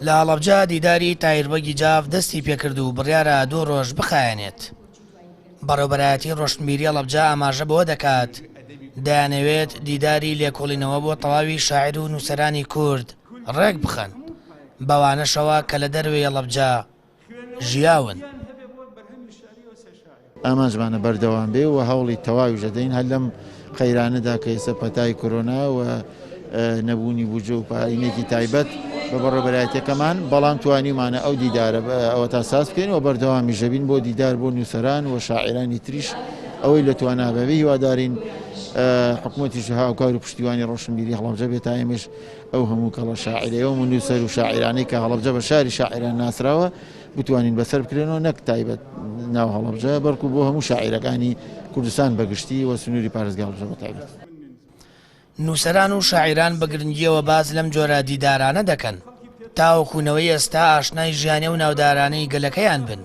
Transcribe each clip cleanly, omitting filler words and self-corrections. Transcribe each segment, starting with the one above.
لە هەڵەبجە دیداری تایربەگی جاف دەستی پێکرد و بڕیارە 2 ڕۆژ بخایەنێت. بەڕێوەبەرایەتی ڕۆشنبیری هەڵەبجە ئاماژە بەوە دەکات دەیانەوێت دیداری لێکۆڵینەوە بۆ تەواوی شاعیر و نووسەرانی کورد ڕێک بخەن بەوانەشەوە کە لە دەروێ هەڵەبجە ژیاون. ئامانجمانە بەردەوام بێ و هەوڵی تەواوی دەدەین هەر لەم قەیرانەدا کە ئێستا پەتای کۆرۆنا و نەبوونی بوجە و پارینێکی تایبەت بە بەڕێوەبەرایەتەکەمان، بەڵام توانیمانە ئەو دیدارە ئەوە تا ساز بکەین و بەردەوامی ژەبین بۆ دیدار بۆ نووسەران و شاعیرانی تریش ئەوەی لە توانابەوی هیوادارین حکوومەتیش هاوکار و پشتیوانی ڕۆشنبیری هەڵەبجە بێت تا ئێمەش ئەو هەموو کەڵە شاعیرەوە و نووسەر و شاعیرانەی کە هەڵەبجە بە شاری شاعیران ناسراوە بتوانین بەسەر بکرێنەوە، نەک تایبەت ناو هەڵەبجە بەڵکو بۆ هەموو شاعیرەکانی کوردستان بەگشتی و سنووری پارێزگای هەڵەبجە بە تایبەت. نووسەران و شاعیران بە گرنگیەوە باز لەم جۆرە دیدارانە دەکەن تاوەکوونەوەی ئێستا ئاشنای ژیانە و ناودارانەی گەلەکەیان بن.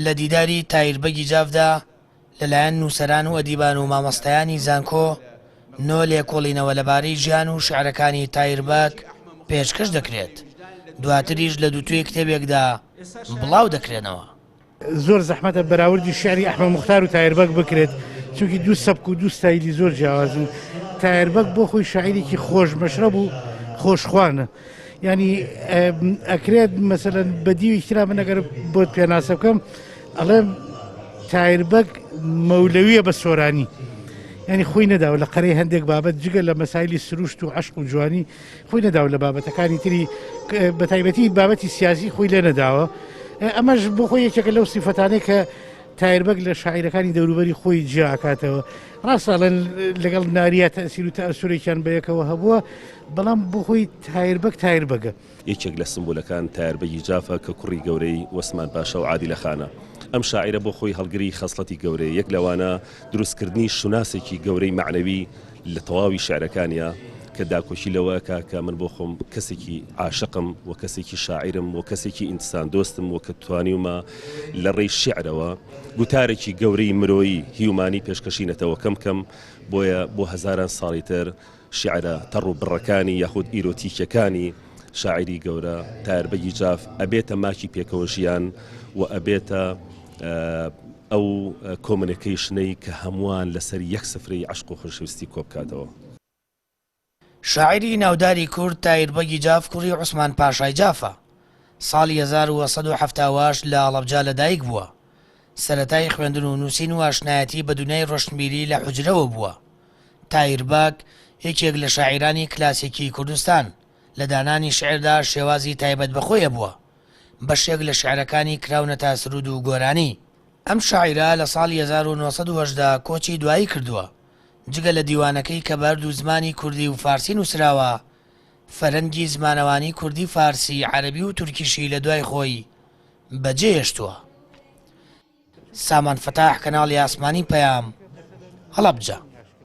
لە دیداری تایربەگی جافدا لەلایەن نووسەران و ئەدیبان و مامۆستایانی زانکۆ نۆ لێکۆڵینەوە لەبارەی ژیان و شعرەکانی تایربەگ پێشکەش دەکرێت، دواتریش لە دووتوی کتێبێکدا بڵاو دەکرێنەوە. زۆر زەحمەتە بەراوردی شعری ئەحمەد موختار و تایربەگ بکرێت، چونکی دوو سەبک و دوو ستایلی زۆر جیاوازن. تایربەگ بۆ خۆی شاعیرێکی خۆش مەشرەب و خۆشخوانە، ینی ئەکرێت مەسەلەن بەدیوی احترام من ئەگەر بۆت پێناسە بکەم ئەڵێم تایربەگ مەولەویە بە سۆرانی، ینی خۆی نەداوە لە قەرەی هەندێک بابەت جگە لە مەسایلی سروشت و عشق و جوانی خۆی نەداوە لە بابەتەکانی تری بە تایبەتی بابەتی سیاسی خۆی لێ نەداوە. ئەمەش بۆ خۆی یەکێکە لەو سیفەتانەی کە تایربەگ لە شاعیرەکانی دەوروبەری خۆی جیاکاتەوە. ڕاستەڵێن لەگەڵ ناریە تەسیر و تەئەسوورێکیان بەیەکەوە هەبووە، بەڵام بۆ خۆی تایربەگ تایربەگە. یەکێک لە سمبولەکان تایربەگی جافە کە کوڕی گەورەی وەسمان پاشا و عادیلە خانە. ئەم شاعیرە بۆ خۆی هەڵگری خەسڵەتی گەورەی، یەک لەوانە دروستکردنی شوناسێکی گەورەی معنەوی لە تەواوی شعرەکانیە کە داکۆشی لەوەکە کە من بۆ خۆم کەسێکی عاشقم و کەسێکی شاعرم و کەسێکی ئینسان دۆستم و کە توانیومە لە ڕێی شعرەوە گوتارێکی گەورەی مرۆیی هیومانی پێشکەشینەتەوە کەم کەم بۆیە بۆ هەزاران ساڵی تر شعرە تەڕ و بڕەکانی یاخود ئیرۆتیکەکانی شاعری گەورە تایربەگی جاف ئەبێتە ماکی پێکەوە ژیان و ئەبێتە ئەو کۆمونیکیشنەی کە هەمووان لەسەر یەک سفرەی عشق و خۆشەویستی کۆبکاتەوە. شاعری ناوداری کورد تایربەگی جاف کوڕی عوسمان پاشای جافە. ساڵی 1970 لە هەڵەبجە لەدایک بووە. سەرەتای خوێندن و نووسین و ئاشنایەتی بە دونیای ڕۆشنبیری لە حوجرەوە بووە. تایربەگ یەکێک لە شاعیرانی کلاسیکی کوردستان لە دانانی شعردا شێوازی تایبەت بەخۆیە بووە. بەشێک لە شعرەکانی کراونەتە سرود و گۆرانی. ئەم شاعیرە لە ساڵی 1970 کۆچی دوایی کردووە. جگە لە دیوانەکەی کە بەرد و زمانی کوردی و فارسی نووسراوە، فەرەنگی زمانەوانی کوردی، فارسی، عەرەبی و تورکیشی لە دوای خۆی بەجێهێشتووە. سامان فەتاح، کەناڵی ئاسمانی پەیام، هەڵەبجە.